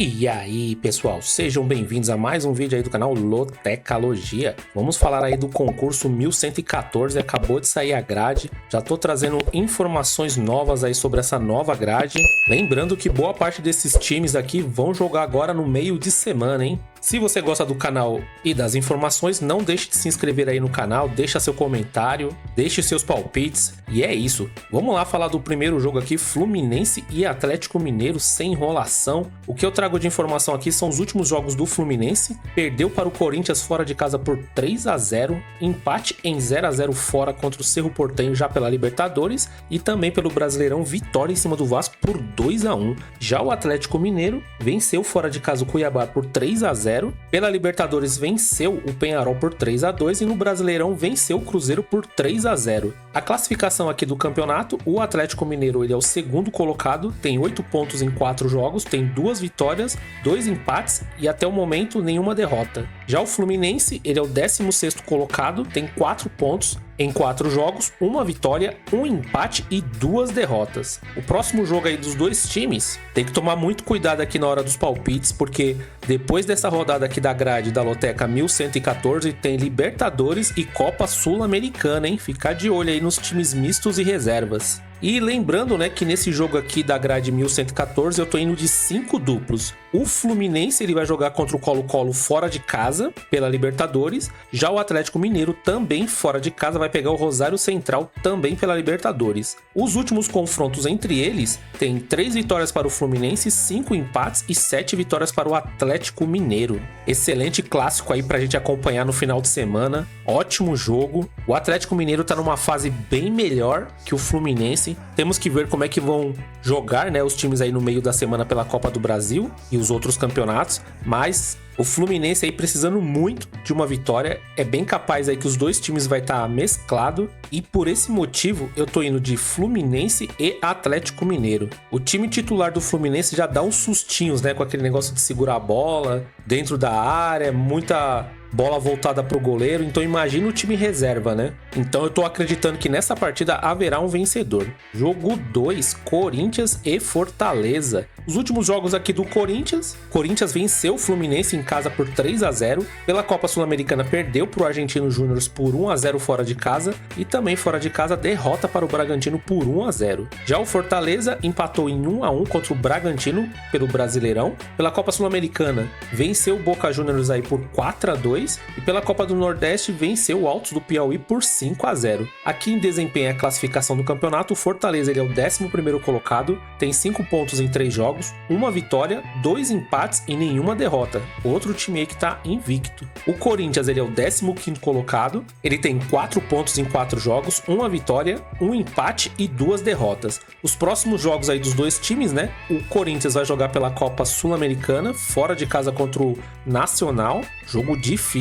E aí, pessoal, sejam bem-vindos a mais um vídeo aí do canal Lotecalogia. Vamos falar aí do concurso 1114, acabou de sair a grade. Já tô trazendo informações novas aí sobre essa nova grade. Lembrando que boa parte desses times aqui vão jogar agora no meio de semana, hein? Se você gosta do canal e das informações, não deixe de se inscrever aí no canal, deixa seu comentário, deixe seus palpites. E é isso. Vamos lá falar do primeiro jogo aqui, Fluminense e Atlético Mineiro, sem enrolação. O que eu trago de informação aqui são os últimos jogos do Fluminense. Perdeu para o Corinthians fora de casa por 3-0, empate em 0-0 fora contra o Cerro Porteño já pela Libertadores e também pelo Brasileirão, vitória em cima do Vasco por 2-1. Já o Atlético Mineiro venceu fora de casa o Cuiabá por 3-0. Pela Libertadores venceu o Peñarol por 3-2 e no Brasileirão venceu o Cruzeiro por 3-0. A classificação aqui do campeonato, o Atlético Mineiro ele é o segundo colocado, tem 8 pontos em 4 jogos, tem 2 vitórias, 2 empates e até o momento nenhuma derrota. Já o Fluminense ele é o 16º colocado, tem 4 pontos em 4 jogos, 1 vitória, 1 empate e 2 derrotas. O próximo jogo aí dos dois times tem que tomar muito cuidado aqui na hora dos palpites, porque depois dessa rodada aqui da grade da Loteca 1114 tem Libertadores e Copa Sul-Americana, hein? Ficar de olho aí nos times mistos e reservas. E lembrando, né, que nesse jogo aqui da grade 1114 eu tô indo de 5 duplos. O Fluminense ele vai jogar contra o Colo-Colo fora de casa pela Libertadores. Já o Atlético Mineiro também fora de casa vai pegar o Rosário Central também pela Libertadores. Os últimos confrontos entre eles tem 3 vitórias para o Fluminense, 5 empates e 7 vitórias para o Atlético Mineiro. Excelente clássico aí pra gente acompanhar no final de semana. Ótimo jogo. O Atlético Mineiro tá numa fase bem melhor que o Fluminense. Temos que ver como é que vão jogar, né, os times aí no meio da semana pela Copa do Brasil e os outros campeonatos, mas o Fluminense aí precisando muito de uma vitória, é bem capaz aí que os dois times vai estar mesclado e por esse motivo eu tô indo de Fluminense e Atlético Mineiro. O time titular do Fluminense já dá uns sustinhos, né, com aquele negócio de segurar a bola dentro da área, muita bola voltada pro goleiro, então imagina o time reserva, né? Então eu tô acreditando que nessa partida haverá um vencedor. Jogo 2, Corinthians e Fortaleza. Os últimos jogos aqui do Corinthians venceu o Fluminense em casa por 3-0. Pela Copa Sul-Americana perdeu pro Argentino Júnior por 1-0 fora de casa e também fora de casa derrota para o Bragantino por 1-0. Já o Fortaleza empatou em 1-1 contra o Bragantino pelo Brasileirão. Pela Copa Sul-Americana venceu o Boca Juniors aí por 4-2 e pela Copa do Nordeste venceu o Altos do Piauí por 5-0. Aqui em desempenho a classificação do campeonato, o Fortaleza ele é o 11º colocado, tem 5 pontos em 3 jogos, 1 vitória, 2 empates e nenhuma derrota. Outro time aí que tá invicto. O Corinthians ele é o 15º colocado, ele tem 4 pontos em 4 jogos, 1 vitória, 1 empate e 2 derrotas. Os próximos jogos aí dos dois times, né? O Corinthians vai jogar pela Copa Sul-Americana, fora de casa contra o Nacional, jogo difícil.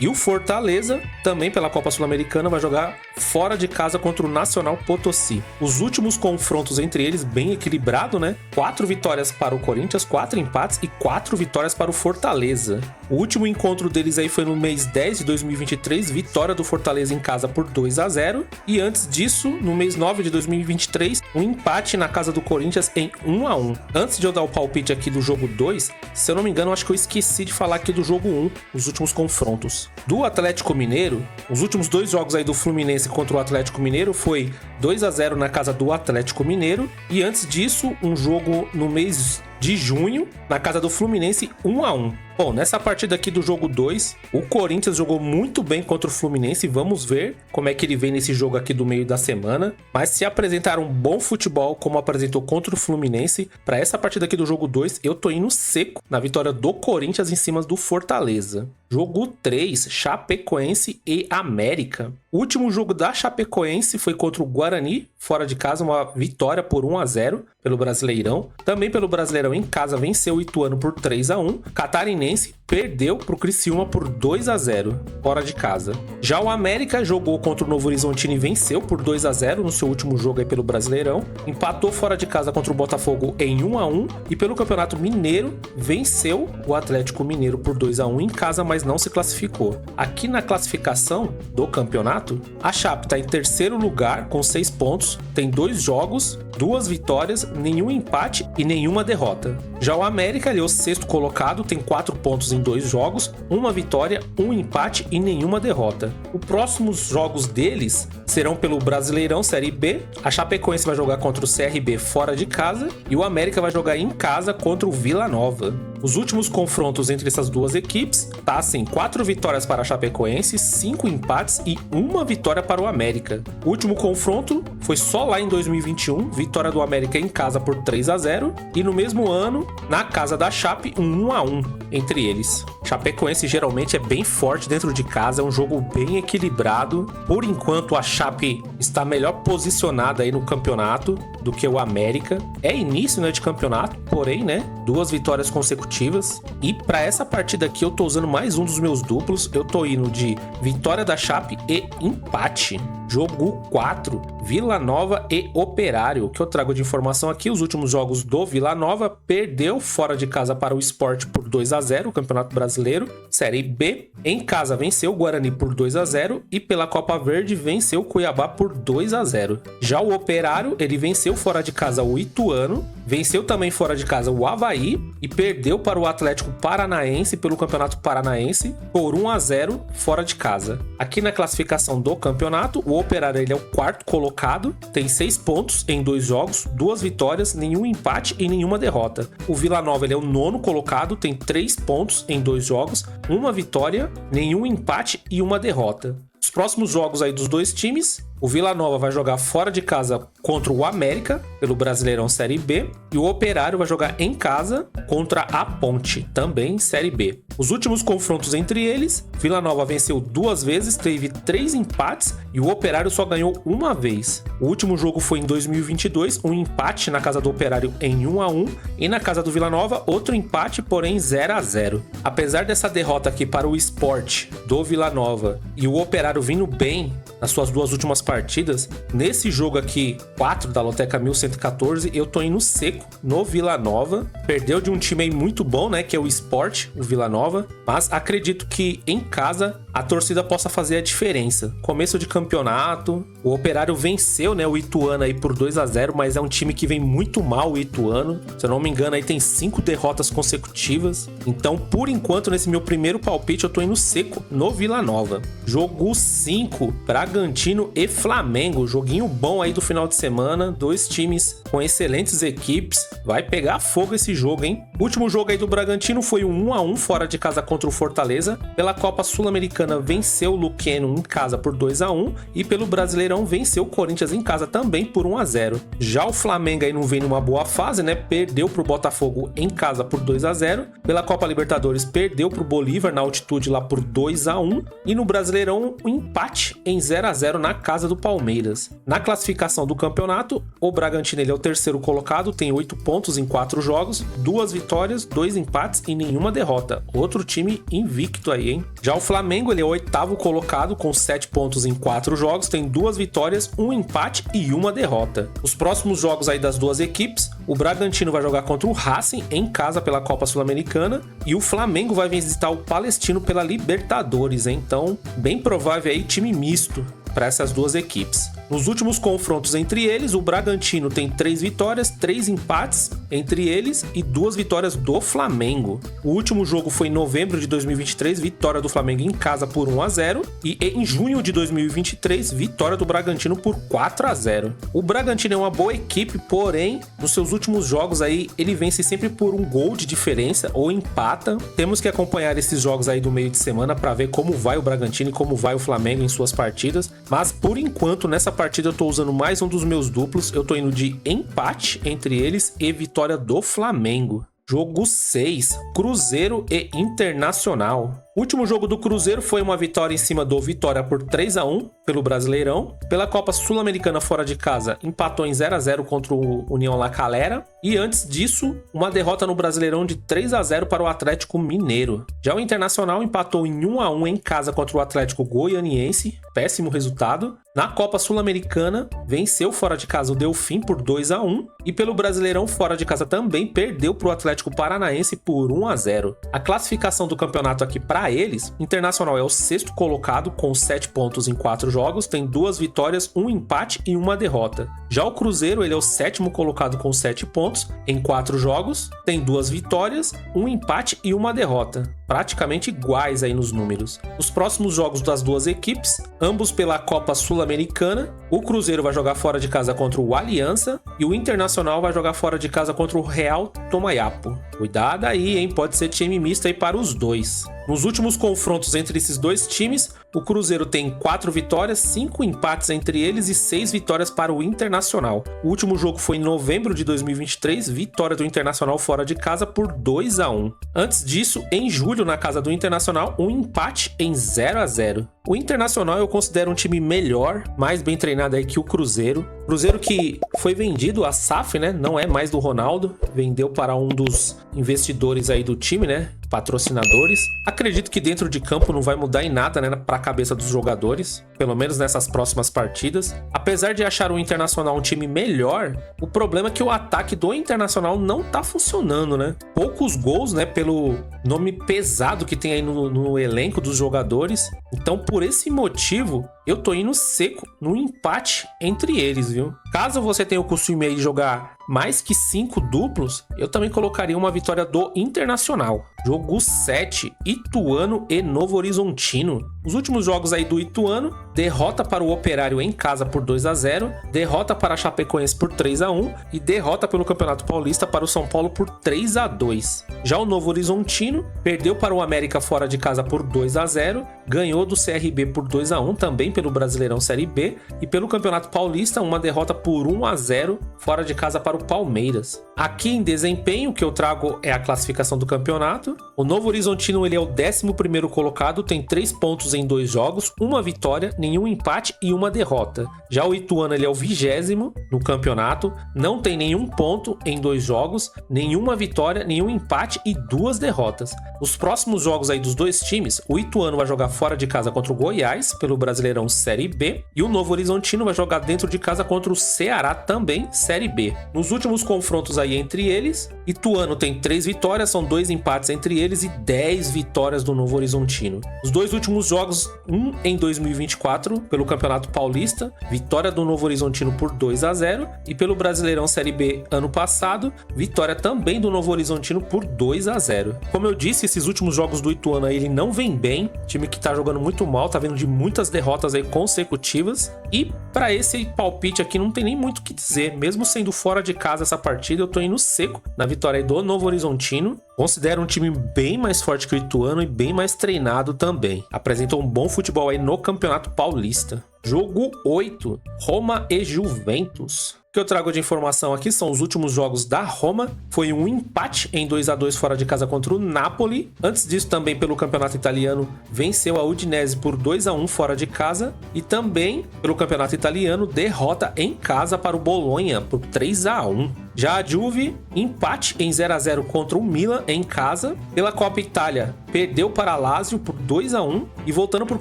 E o Fortaleza, também pela Copa Sul-Americana, vai jogar fora de casa contra o Nacional Potosí. Os últimos confrontos entre eles, bem equilibrado, né? 4 vitórias para o Corinthians, 4 empates e 4 vitórias para o Fortaleza. O último encontro deles aí foi no mês 10 de 2023, vitória do Fortaleza em casa por 2-0. E antes disso, no mês 9 de 2023, um empate na casa do Corinthians em 1-1. Antes de eu dar o palpite aqui do jogo 2, se eu não me engano, acho que eu esqueci de falar aqui do jogo 1, os últimos confrontos. Do Atlético Mineiro, os últimos 2 jogos aí do Fluminense contra o Atlético Mineiro foi 2-0 na casa do Atlético Mineiro. E antes disso, um jogo no mês de junho, na casa do Fluminense, 1-1. Bom, nessa partida aqui do jogo 2, o Corinthians jogou muito bem contra o Fluminense. Vamos ver como é que ele vem nesse jogo aqui do meio da semana. Mas se apresentar um bom futebol, como apresentou contra o Fluminense, para essa partida aqui do jogo 2, eu tô indo seco na vitória do Corinthians em cima do Fortaleza. Jogo 3, Chapecoense e América. O último jogo da Chapecoense foi contra o Guarani, fora de casa, uma vitória por 1-0 pelo Brasileirão. Também pelo Brasileirão em casa venceu o Ituano por 3-1. Catarinense perdeu para o Criciúma por 2-0 fora de casa. Já o América jogou contra o Novo Horizontino e venceu por 2-0 no seu último jogo aí pelo Brasileirão. Empatou fora de casa contra o Botafogo em 1-1 e pelo Campeonato Mineiro venceu o Atlético Mineiro por 2-1 em casa, mas não se classificou. Aqui na classificação do campeonato, a Chape está em terceiro lugar com 6 pontos, tem 2 jogos, 2 vitórias, nenhum empate e nenhuma derrota. derrota. Já o América, ele é o sexto colocado, tem 4 pontos em 2 jogos, uma vitória, um empate e nenhuma derrota. Os próximos jogos deles serão pelo Brasileirão Série B. A Chapecoense vai jogar contra o CRB fora de casa e o América vai jogar em casa contra o Vila Nova. Os últimos confrontos entre essas duas equipes tá assim: 4 vitórias para a Chapecoense, 5 empates e 1 vitória para o América. O último confronto foi só lá em 2021, vitória do América em casa por 3-0 e no mesmo ano, na casa da Chape, um 1-1 entre eles. Chapecoense geralmente é bem forte dentro de casa, é um jogo bem equilibrado. Por enquanto a Chape está melhor posicionada aí no campeonato do que o América. É início, né, de campeonato, porém, né, 2 vitórias consecutivas. E para essa partida aqui eu tô usando mais um dos meus duplos. Eu tô indo de vitória da Chape e empate. Jogo 4, Vila Nova e Operário. O que eu trago de informação aqui: os últimos jogos do Vila Nova: perdeu fora de casa para o Sport por 2-0, o Campeonato Brasileiro, Série B. Em casa venceu o Guarani por 2-0 e pela Copa Verde venceu o Cuiabá por 2-0. Já o Operário, ele venceu fora de casa o Ituano, venceu também fora de casa o Avaí e perdeu para o Atlético Paranaense pelo Campeonato Paranaense por 1-0 fora de casa. Aqui na classificação do campeonato, o Operário, ele é o 4º colocado, tem 6 pontos em 2 jogos, 2 vitórias, nenhum empate e nenhuma derrota. O Vila Nova, ele é o 9º colocado, tem 3 pontos em 2 jogos, 1 vitória, nenhum empate e 1 derrota. Os próximos jogos aí dos dois times: o Vila Nova vai jogar fora de casa contra o América pelo Brasileirão Série B e o Operário vai jogar em casa contra a Ponte, também Série B. Os últimos confrontos entre eles: Vila Nova venceu 2 vezes, teve 3 empates e o Operário só ganhou 1 vez. O último jogo foi em 2022, um empate na casa do Operário em 1-1 e na casa do Vila Nova outro empate, porém 0-0. Apesar dessa derrota aqui para o Sport do Vila Nova e o Operário vindo bem nas suas 2 últimas partidas, nesse jogo aqui, 4 da Loteca 1114, eu tô indo seco no Vila Nova. Perdeu de um time aí muito bom, né, que é o Sport, o Vila Nova, mas acredito que em casa a torcida possa fazer a diferença. Começo de campeonato, o Operário venceu, né, o Ituano aí por 2-0, mas é um time que vem muito mal, o Ituano. Se eu não me engano, aí tem 5 derrotas consecutivas. Então, por enquanto, nesse meu primeiro palpite, eu tô indo seco no Vila Nova. Jogo 5, Bragantino e Flamengo. Joguinho bom aí do final de semana. 2 times com excelentes equipes. Vai pegar fogo esse jogo, hein? O último jogo aí do Bragantino foi um 1-1 fora de casa contra o Fortaleza. Pela Copa Sul-Americana venceu o Luqueno em casa por 2-1 e pelo Brasileirão venceu o Corinthians em casa também por 1-0. Já o Flamengo aí não vem numa boa fase, né? Perdeu pro Botafogo em casa por 2-0. Pela Copa Libertadores perdeu pro Bolívar na altitude lá por 2-1 e no Brasileirão um empate em 0-0 na casa do Palmeiras. Na classificação do campeonato, o Bragantino, ele é o 3º colocado, tem 8 pontos em 4 jogos, 2 vitórias, 2 empates e nenhuma derrota. Outro time invicto aí, hein? Já o Flamengo, ele é o 8º colocado com 7 pontos em 4 jogos, tem 2 vitórias, 1 empate e 1 derrota. Os próximos jogos aí das duas equipes: o Bragantino vai jogar contra o Racing em casa pela Copa Sul-Americana e o Flamengo vai visitar o Palestino pela Libertadores, hein? Então, bem provável aí time misto para essas duas equipes. Nos últimos confrontos entre eles, o Bragantino tem 3 vitórias, 3 empates entre eles e 2 vitórias do Flamengo. O último jogo foi em novembro de 2023, vitória do Flamengo em casa por 1-0 e em junho de 2023, vitória do Bragantino por 4-0. O Bragantino é uma boa equipe, porém, nos seus últimos jogos aí, ele vence sempre por um gol de diferença ou empata. Temos que acompanhar esses jogos aí do meio de semana para ver como vai o Bragantino e como vai o Flamengo em suas partidas. Mas por enquanto, nessa partida eu tô usando mais um dos meus duplos. Eu tô indo de empate entre eles e vitória do Flamengo. Jogo 6, Cruzeiro e Internacional. O último jogo do Cruzeiro foi uma vitória em cima do Vitória por 3-1 pelo Brasileirão. Pela Copa Sul-Americana fora de casa, empatou em 0-0 contra o União La Calera. E antes disso, uma derrota no Brasileirão de 3-0 para o Atlético Mineiro. Já o Internacional empatou em 1-1 em casa contra o Atlético Goianiense. Péssimo resultado. Na Copa Sul-Americana, venceu fora de casa o Delfim por 2-1. E pelo Brasileirão fora de casa também perdeu para o Atlético Paranaense por 1-0. A classificação do campeonato aqui para Já eles, o Internacional é o sexto colocado com 7 pontos em 4 jogos, tem 2 vitórias, 1 empate e 1 derrota. Já o Cruzeiro, ele é o sétimo colocado com 7 pontos em 4 jogos, tem 2 vitórias, 1 empate e 1 derrota. Praticamente iguais aí nos números. Os próximos jogos das duas equipes, ambos pela Copa Sul-Americana, o Cruzeiro vai jogar fora de casa contra o Aliança e o Internacional vai jogar fora de casa contra o Real Tomayapo. Cuidado aí, hein? Pode ser time misto aí para os dois. Nos últimos confrontos entre esses dois times, o Cruzeiro tem 4 vitórias, 5 empates entre eles e 6 vitórias para o Internacional. O último jogo foi em novembro de 2023, vitória do Internacional fora de casa por 2-1. Antes disso, em julho, na casa do Internacional, um empate em 0-0. O Internacional eu considero um time melhor, mais bem treinado aí que o Cruzeiro. Cruzeiro que foi vendido a SAF, né? Não é mais do Ronaldo. Vendeu para um dos investidores aí do time, né? Patrocinadores. Acredito que dentro de campo não vai mudar em nada, né? Para a cabeça dos jogadores. Pelo menos nessas próximas partidas. Apesar de achar o Internacional um time melhor, o problema é que o ataque do Internacional não tá funcionando, né? Poucos gols, né? Pelo nome pesado que tem aí no elenco dos jogadores. Então, por esse motivo, eu tô indo seco no empate entre eles, viu? Caso você tenha o costume aí de jogar mais que 5 duplos, eu também colocaria uma vitória do Internacional. Jogo 7, Ituano e Novo Horizontino. Os últimos jogos aí do Ituano, derrota para o Operário em casa por 2-0, derrota para a Chapecoense por 3-1 e derrota pelo Campeonato Paulista para o São Paulo por 3-2. Já o Novo Horizontino perdeu para o América fora de casa por 2-0, ganhou do CRB por 2-1, também pelo Brasileirão Série B, e pelo Campeonato Paulista uma derrota por 1-0 fora de casa para o Palmeiras. Aqui em desempenho, o que eu trago é a classificação do campeonato. O Novo Horizontino ele é o 11º colocado, tem 3 pontos em 2 jogos, 1 vitória, nenhum empate e 1 derrota. Já o Ituano ele é o 20º no campeonato, não tem nenhum ponto em 2 jogos, nenhuma vitória, nenhum empate e 2 derrotas. Os próximos jogos aí dos dois times, o Ituano vai jogar fora de casa contra o Goiás, pelo Brasileirão Série B, e o Novo Horizontino vai jogar dentro de casa contra o Ceará, também Série B. Nos últimos confrontos aí entre eles, Ituano tem 3 vitórias, são 2 empates entre eles e 10 vitórias do Novo Horizontino. Os dois últimos jogos, um em 2024, pelo Campeonato Paulista, vitória do Novo Horizontino por 2-0, e pelo Brasileirão Série B ano passado, vitória também do Novo Horizontino por 2-0. Como eu disse, esses últimos jogos do Ituano aí, ele não vem bem, time que tá jogando muito mal, tá vindo de muitas derrotas aí consecutivas, e para esse palpite aqui não tem nem muito o que dizer, mesmo sendo fora de casa essa partida, eu tô indo seco na vitória aí do Novo Horizontino. Considero um time bem mais forte que o Ituano e bem mais treinado também. Apresentou um bom futebol aí no Campeonato Paulista. Jogo 8, Roma e Juventus. O que eu trago de informação aqui são os últimos jogos da Roma. Foi um empate em 2-2 fora de casa contra o Napoli. Antes disso, também pelo Campeonato Italiano, venceu a Udinese por 2-1 fora de casa. E também pelo Campeonato Italiano, derrota em casa para o Bolonha por 3-1. Já a Juve, empate em 0-0 contra o Milan em casa. Pela Copa Itália, perdeu para a Lazio por 2-1. E voltando para o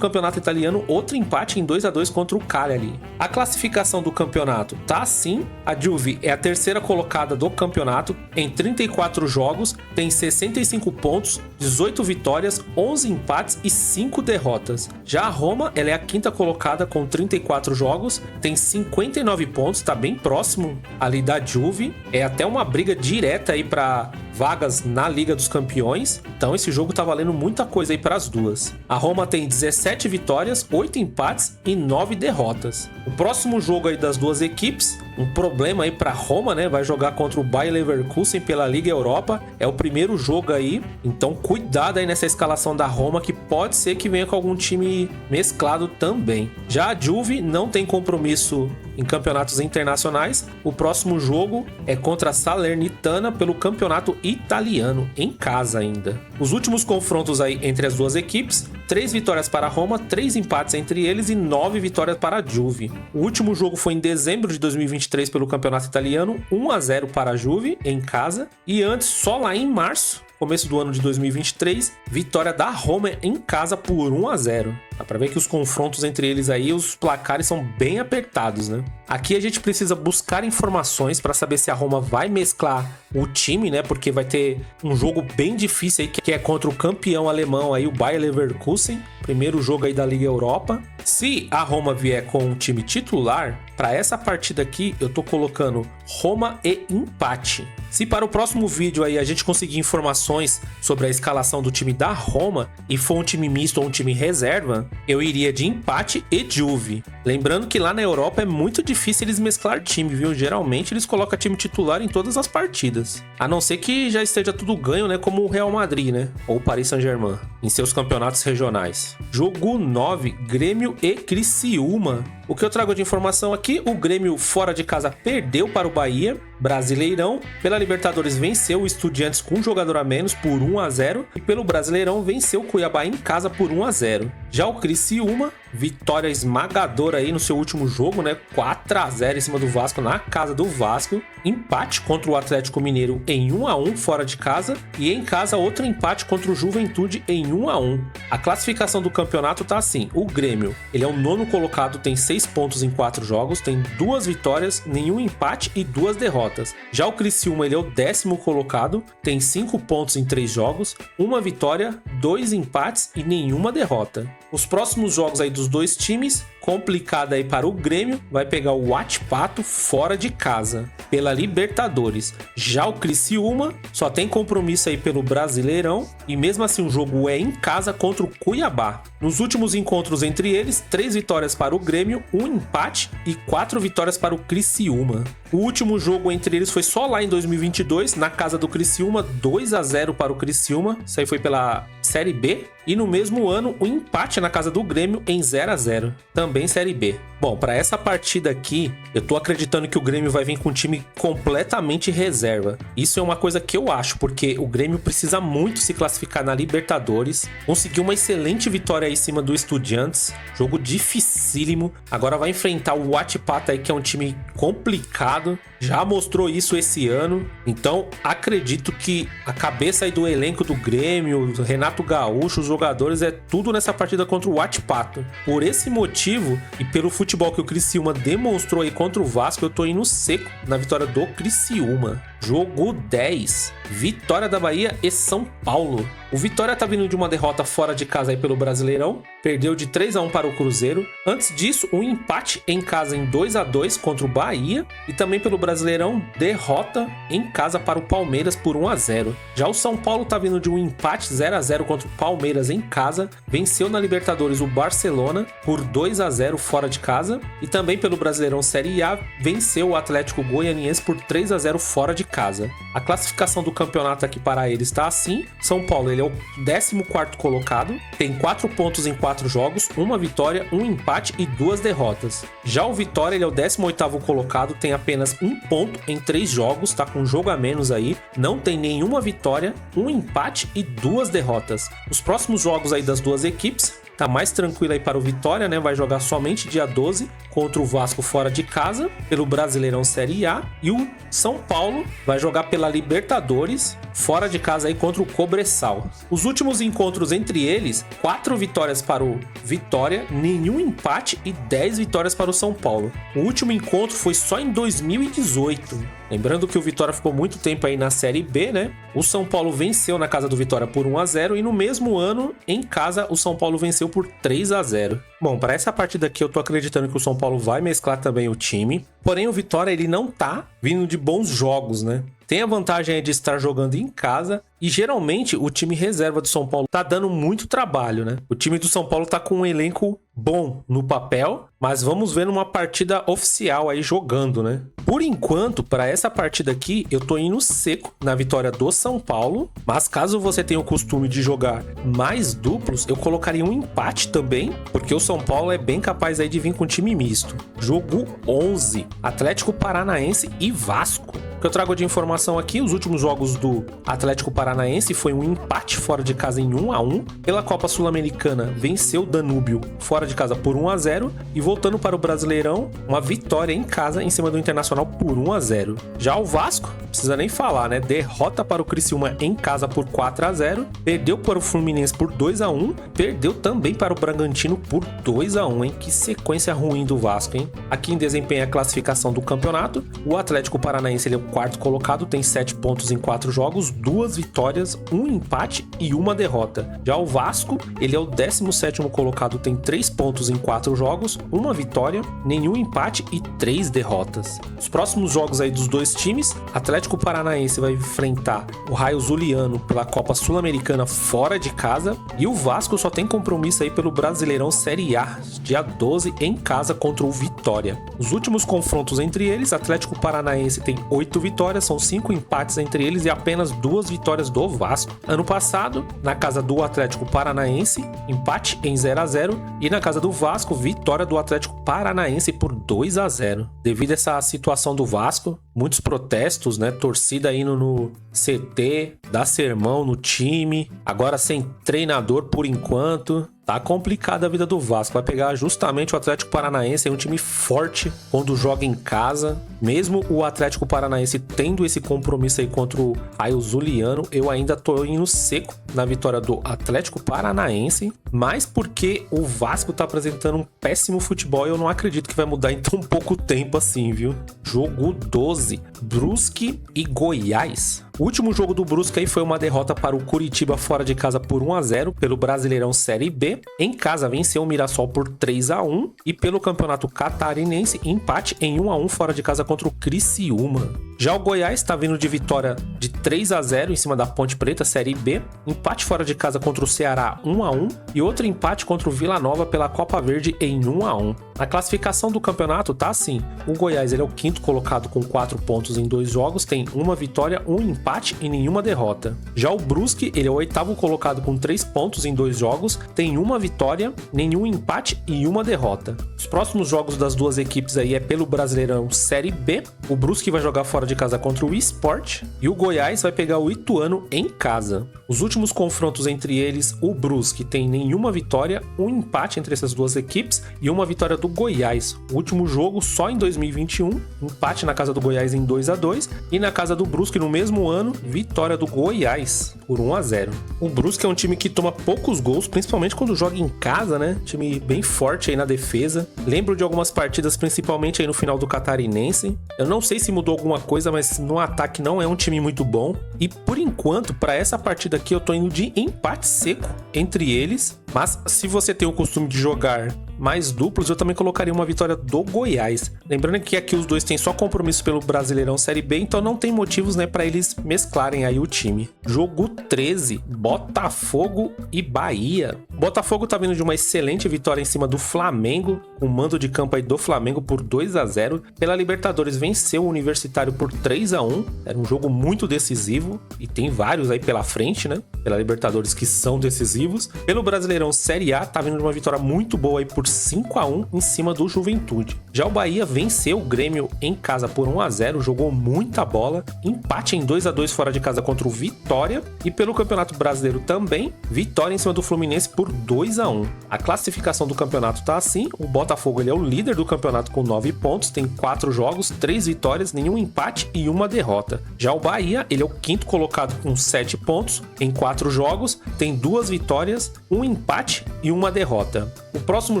Campeonato Italiano, outro empate em 2-2 contra o Cagliari. A classificação do campeonato tá assim. A Juve é a 3ª colocada do campeonato em 34 jogos, tem 65 pontos, 18 vitórias, 11 empates e 5 derrotas. Já a Roma, ela é a 5ª colocada com 34 jogos, tem 59 pontos, tá bem próximo ali da Juve. É até uma briga direta aí para vagas na Liga dos Campeões. Então esse jogo tá valendo muita coisa aí para as duas. A Roma tem 17 vitórias, 8 empates e 9 derrotas. O próximo jogo aí das duas equipes, um problema aí para Roma, né? Vai jogar contra o Bayer Leverkusen pela Liga Europa. É o primeiro jogo aí, então cuidado aí nessa escalação da Roma, que pode ser que venha com algum time mesclado também. Já a Juve não tem compromisso em campeonatos internacionais. O próximo jogo é contra a Salernitana pelo campeonato italiano, em casa ainda. Os últimos confrontos aí entre as duas equipes, 3 vitórias para a Roma, 3 empates entre eles e 9 vitórias para a Juve. O último jogo foi em dezembro de 2023 pelo campeonato italiano, 1-0 para a Juve em casa, e antes, só lá em março, começo do ano de 2023, vitória da Roma em casa por 1-0. Dá pra ver que os confrontos entre eles aí, os placares são bem apertados, né? Aqui a gente precisa buscar informações para saber se a Roma vai mesclar o time, né? Porque vai ter um jogo bem difícil aí, que é contra o campeão alemão aí, o Bayer Leverkusen. Primeiro jogo aí da Liga Europa. Se a Roma vier com um time titular, para essa partida aqui eu tô colocando Roma e empate. Se para o próximo vídeo aí a gente conseguir informações sobre a escalação do time da Roma e for um time misto ou um time reserva, eu iria de empate e Juve. Lembrando que lá na Europa é muito difícil eles mesclar time, viu? Geralmente eles colocam time titular em todas as partidas. A não ser que já esteja tudo ganho, né? Como o Real Madrid, né? Ou o Paris Saint-Germain, em seus campeonatos regionais. Jogo 9, Grêmio e Criciúma. O que eu trago de informação aqui, o Grêmio fora de casa perdeu para o Bahia, Brasileirão. Pela Libertadores venceu o Estudiantes com um jogador a menos por 1-0 e pelo Brasileirão venceu o Cuiabá em casa por 1-0. Já o Criciúma, vitória esmagadora aí no seu último jogo, né? 4-0 em cima do Vasco na casa do Vasco. Empate contra o Atlético Mineiro em 1-1 fora de casa e em casa outro empate contra o Juventude em 1-1. A classificação do campeonato tá assim: o Grêmio, ele é o 9º colocado, tem 6 pontos em 4 jogos, tem 2 vitórias, nenhum empate e 2 derrotas. Já o Criciúma, ele é o 10º colocado, tem 5 pontos em 3 jogos, 1 vitória, 2 empates e nenhuma derrota. Os próximos jogos aí dos dois times, complicado aí para o Grêmio, vai pegar o Huachipato fora de casa, pela Libertadores. Já o Criciúma só tem compromisso aí pelo Brasileirão e mesmo assim o jogo é em casa contra o Cuiabá. Nos últimos encontros entre eles, 3 vitórias para o Grêmio, 1 empate e 4 vitórias para o Criciúma. O último jogo entre eles foi só lá em 2022, na casa do Criciúma, 2-0 para o Criciúma. Isso aí foi pela Série B. E no mesmo ano, o empate na casa do Grêmio em 0-0, também Série B. Bom, para essa partida aqui, eu tô acreditando que o Grêmio vai vir com um time completamente reserva. Isso é uma coisa que eu acho, porque o Grêmio precisa muito se classificar na Libertadores. Conseguiu uma excelente vitória aí em cima do Estudiantes, jogo dificílimo. Agora vai enfrentar o Huachipato aí, que é um time complicado. Já mostrou isso esse ano. Então, acredito que a cabeça aí do elenco do Grêmio, do Renato Gaúcho, os jogadores, é tudo nessa partida contra o Huachipato. Por esse motivo e pelo futebol que o Criciúma demonstrou aí contra o Vasco, eu tô indo seco na vitória do Criciúma. Jogo 10, Vitória da Bahia e São Paulo. O Vitória tá vindo de uma derrota fora de casa aí pelo Brasileirão, perdeu de 3-1 para o Cruzeiro. Antes disso, um empate em casa em 2-2 contra o Bahia e também pelo Brasileirão, derrota em casa para o Palmeiras por 1-0. Já o São Paulo tá vindo de um empate 0-0 contra o Palmeiras em casa, venceu na Libertadores o Barcelona por 2-0 fora de casa e também pelo Brasileirão Série A venceu o Atlético Goianiense por 3-0 fora de casa. A classificação do campeonato aqui para ele está assim: São Paulo, ele é o 14º colocado, tem 4 pontos em 4 jogos, 1 vitória, 1 empate e 2 derrotas. Já o Vitória, ele é o 18º colocado, tem apenas 1 ponto em 3 jogos, tá com um jogo a menos aí, não tem nenhuma vitória, 1 empate e 2 derrotas. Os próximos jogos aí das duas equipes tá mais tranquilo aí para o Vitória, né? Vai jogar somente dia 12 contra o Vasco fora de casa, pelo Brasileirão Série A. E o São Paulo vai jogar pela Libertadores, fora de casa aí contra o Cobressal. Os últimos encontros entre eles, 4 vitórias para o Vitória, nenhum empate e 10 vitórias para o São Paulo. O último encontro foi só em 2018. Lembrando que o Vitória ficou muito tempo aí na Série B, né? O São Paulo venceu na casa do Vitória por 1-0 e no mesmo ano, em casa, o São Paulo venceu por 3-0. Bom, para essa partida aqui eu tô acreditando que o São Paulo vai mesclar também o time. Porém, o Vitória, ele não tá vindo de bons jogos, né? Tem a vantagem aí de estar jogando em casa e geralmente o time reserva do São Paulo tá dando muito trabalho, né? O time do São Paulo tá com um elenco bom no papel, mas vamos ver numa partida oficial aí jogando, né? Por enquanto, para essa partida aqui, eu tô indo seco na vitória do São Paulo, mas caso você tenha o costume de jogar mais duplos, eu colocaria um empate também, porque o São Paulo é bem capaz aí de vir com time misto. Jogo 11, Atlético Paranaense e Vasco. que eu trago de informação aqui, os últimos jogos do Atlético Paranaense foi um empate fora de casa em 1-1. Pela Copa Sul-Americana, venceu o Danúbio fora de casa por 1-0. E voltando para o Brasileirão, uma vitória em casa em cima do Internacional por 1-0. Já o Vasco, não precisa nem falar, né? Derrota para o Criciúma em casa por 4-0. Perdeu para o Fluminense por 2-1. Perdeu também para o Bragantino por 2-1, hein? Que sequência ruim do Vasco, hein? Aqui em desempenho a classificação do campeonato, o Atlético Paranaense ele é o quarto colocado, tem 7 pontos em 4 jogos, 2 vitórias, 1 empate e 1 derrota. Já o Vasco, ele é o 17º colocado, tem 3 pontos em 4 jogos, 1 vitória, nenhum empate e 3 derrotas. Os próximos jogos aí dos dois times, Atlético Paranaense vai enfrentar o Raio Zuliano pela Copa Sul-Americana fora de casa e o Vasco só tem compromisso aí pelo Brasileirão Série A, dia 12 em casa contra o Vitória. Os últimos confrontos entre eles, Atlético Paranaense tem 8 vitórias, são 5 empates entre eles e apenas 2 vitórias do Vasco. Ano passado, na casa do Atlético Paranaense, empate em 0-0 e na casa do Vasco, vitória do Atlético Paranaense por 2-0. Devido a essa situação do Vasco, muitos protestos, né? Torcida indo no CT, dá sermão no time, agora sem treinador por enquanto. Tá complicada a vida do Vasco. Vai pegar justamente o Atlético Paranaense, é um time forte quando joga em casa. Mesmo o Atlético Paranaense tendo esse compromisso aí contra o Raio Zuliano, eu ainda tô indo seco na vitória do Atlético Paranaense, mas porque o Vasco tá apresentando um péssimo futebol e eu não acredito que vai mudar em tão pouco tempo assim, viu? Jogo 12, Brusque e Goiás. O último jogo do Brusque aí foi uma derrota para o Curitiba fora de casa por 1-0 pelo Brasileirão Série B. Em casa venceu o Mirassol por 3-1 e pelo Campeonato Catarinense empate em 1-1 fora de casa contra o Criciúma. Já o Goiás está vindo de vitória de 3-0 em cima da Ponte Preta, Série B, empate fora de casa contra o Ceará 1-1 e outro empate contra o Vila Nova pela Copa Verde em 1-1. A classificação do campeonato tá assim, o Goiás ele é o quinto colocado com 4 pontos em 2 jogos, tem 1 vitória, 1 empate e nenhuma derrota. Já o Brusque ele é o oitavo colocado com 3 pontos em 2 jogos, tem 1 vitória, nenhum empate e 1 derrota. Os próximos jogos das duas equipes aí é pelo Brasileirão Série B, o Brusque vai jogar fora de casa contra o Sport e o Goiás vai pegar o Ituano em casa. Os últimos confrontos entre eles, o Brusque tem nenhuma vitória, 1 empate entre essas duas equipes e 1 vitória do Goiás. O último jogo só em 2021, empate na casa do Goiás em 2-2 e na casa do Brusque no mesmo ano, vitória do Goiás por 1-0. O Brusque é um time que toma poucos gols, principalmente quando joga em casa, né? Time bem forte aí na defesa. Lembro de algumas partidas, principalmente aí no final do Catarinense. Eu não sei se mudou alguma coisa, mas no ataque não é um time muito bom. E por enquanto, para essa partida aqui, eu tô indo de empate seco entre eles. Mas se você tem o costume de jogar mais duplos, eu também colocaria uma vitória do Goiás. Lembrando que aqui os dois têm só compromisso pelo Brasileirão Série B, então não tem motivos, né, para eles mesclarem aí o time. Jogo 13, Botafogo e Bahia. Botafogo tá vindo de uma excelente vitória em cima do Flamengo, com mando de campo aí do Flamengo por 2-0. Pela Libertadores venceu o Universitário por 3-1. Era um jogo muito decisivo e tem vários aí pela frente, né? Pela Libertadores que são decisivos. Pelo Brasileirão Série A tá vindo de uma vitória muito boa aí por 5-1 em cima do Juventude. Já o Bahia venceu o Grêmio em casa por 1-0, jogou muita bola, empate em 2-2 fora de casa contra o Vitória e pelo Campeonato Brasileiro também, vitória em cima do Fluminense por 2-1. A classificação do campeonato tá assim, o Botafogo ele é o líder do campeonato com 9 pontos, tem 4 jogos, 3 vitórias, nenhum empate e 1 derrota. Já o Bahia, ele é o quinto colocado com 7 pontos, em 4 jogos, tem 2 vitórias, 1 empate e 1 derrota. O próximo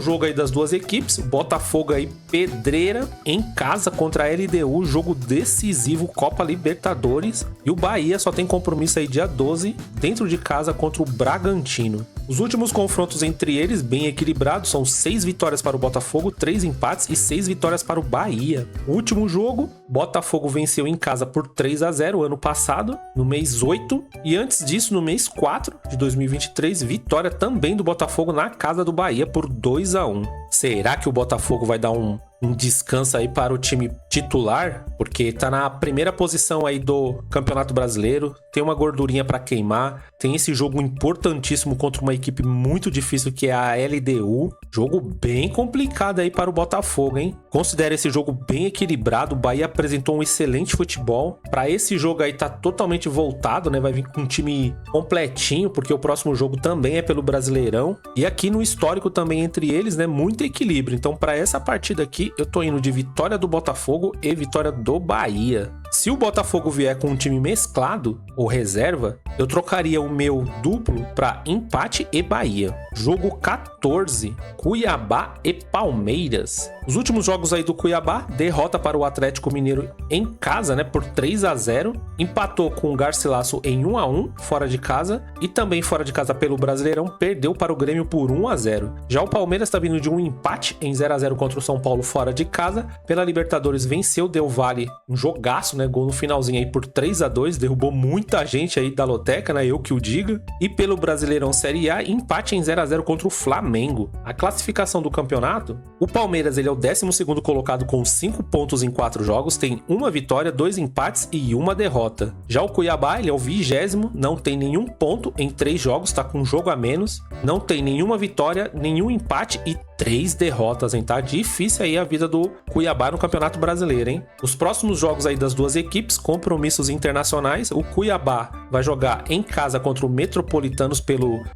jogo aí das duas equipes, Botafogo aí pedreira em casa contra a LDU, jogo decisivo Copa Libertadores, e o Bahia só tem compromisso aí dia 12 dentro de casa contra o Bragantino. Os últimos confrontos entre eles, bem equilibrados, são 6 vitórias para o Botafogo, 3 empates e 6 vitórias para o Bahia. O último jogo, Botafogo venceu em casa por 3-0 ano passado, no mês 8, e antes disso, no mês 4 de 2023, vitória também do Botafogo na casa do Bahia por 2-1. Será que o Botafogo vai dar um descanso aí para o time titular? Porque tá na primeira posição aí do Campeonato Brasileiro, tem uma gordurinha para queimar, tem esse jogo importantíssimo contra uma equipe muito difícil que é a LDU. Jogo bem complicado aí para o Botafogo, hein? Considero esse jogo bem equilibrado, o Bahia apresentou um excelente futebol. Para esse jogo aí tá totalmente voltado, né? Vai vir com um time completinho, porque o próximo jogo também é pelo Brasileirão. E aqui no histórico também entre eles, né? Muito equilíbrio. Então para essa partida aqui, eu tô indo de vitória do Botafogo e vitória do Bahia. Se o Botafogo vier com um time mesclado ou reserva, eu trocaria o meu duplo para empate e Bahia. Jogo 14, Cuiabá e Palmeiras. Os últimos jogos aí do Cuiabá, derrota para o Atlético Mineiro em casa, né, por 3-0. Empatou com o Garcilasso em 1-1 fora de casa e também fora de casa pelo Brasileirão, perdeu para o Grêmio por 1-0. Já o Palmeiras está vindo de um empate em 0-0 contra o São Paulo fora de casa. Pela Libertadores venceu o Del Valle, um jogaço, né, gol no finalzinho aí por 3-2, derrubou muita gente aí da loteca, né, eu que o diga. E pelo Brasileirão Série A, empate em 0-0 contra o Flamengo. A classificação do campeonato, o Palmeiras ele é o 12º colocado com 5 pontos em 4 jogos, tem uma vitória, 2 empates e uma derrota. Já o Cuiabá ele é o 20º, não tem nenhum ponto em 3 jogos, tá com um jogo a menos, não tem nenhuma vitória, nenhum empate e 3 derrotas, hein? Tá difícil aí a vida do Cuiabá no Campeonato Brasileiro, hein? Os próximos jogos aí das duas equipes, compromissos internacionais, o Cuiabá vai jogar em casa contra o Metropolitanos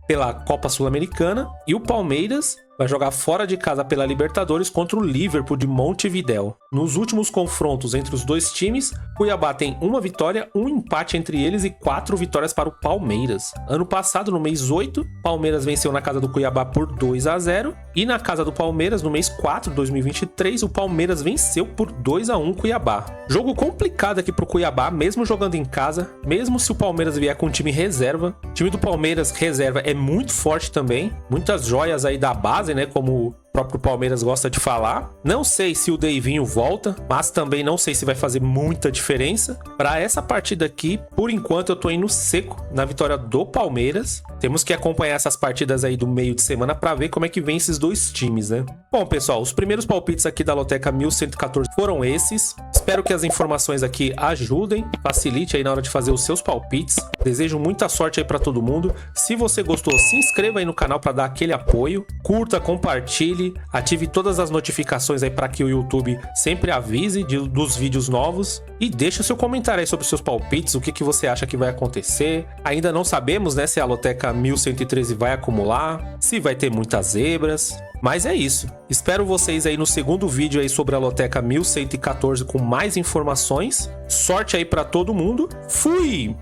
pela Copa Sul-Americana e o Palmeiras vai jogar fora de casa pela Libertadores contra o Liverpool de Montevidéu. Nos últimos confrontos entre os dois times, Cuiabá tem uma vitória, um empate entre eles e 4 vitórias para o Palmeiras. Ano passado, no mês 8, Palmeiras venceu na casa do Cuiabá por 2-0 e na casa do Palmeiras, no mês 4 de 2023, o Palmeiras venceu por 2-1 Cuiabá. Jogo complicado aqui pro Cuiabá, mesmo jogando em casa, mesmo se o Palmeiras vier com um time reserva. O time do Palmeiras reserva é muito forte também, muitas joias aí da base, né, como o próprio Palmeiras gosta de falar. Não sei se o Deivinho volta, mas também não sei se vai fazer muita diferença. Para essa partida aqui, por enquanto eu tô indo seco na vitória do Palmeiras. Temos que acompanhar essas partidas aí do meio de semana para ver como é que vem esses dois times, né? Bom, pessoal, os primeiros palpites aqui da Loteca 1114 foram esses. Espero que as informações aqui ajudem, facilite aí na hora de fazer os seus palpites. Desejo muita sorte aí para todo mundo. Se você gostou, se inscreva aí no canal para dar aquele apoio. Curta, compartilhe, ative todas as notificações aí para que o YouTube sempre avise dos vídeos novos. E deixa o seu comentário aí sobre os seus palpites, o que você acha que vai acontecer. Ainda não sabemos, né, se a Loteca 1113 vai acumular, se vai ter muitas zebras. Mas é isso. Espero vocês aí no segundo vídeo aí sobre a Loteca 1114 com mais informações. Sorte aí para todo mundo. Fui!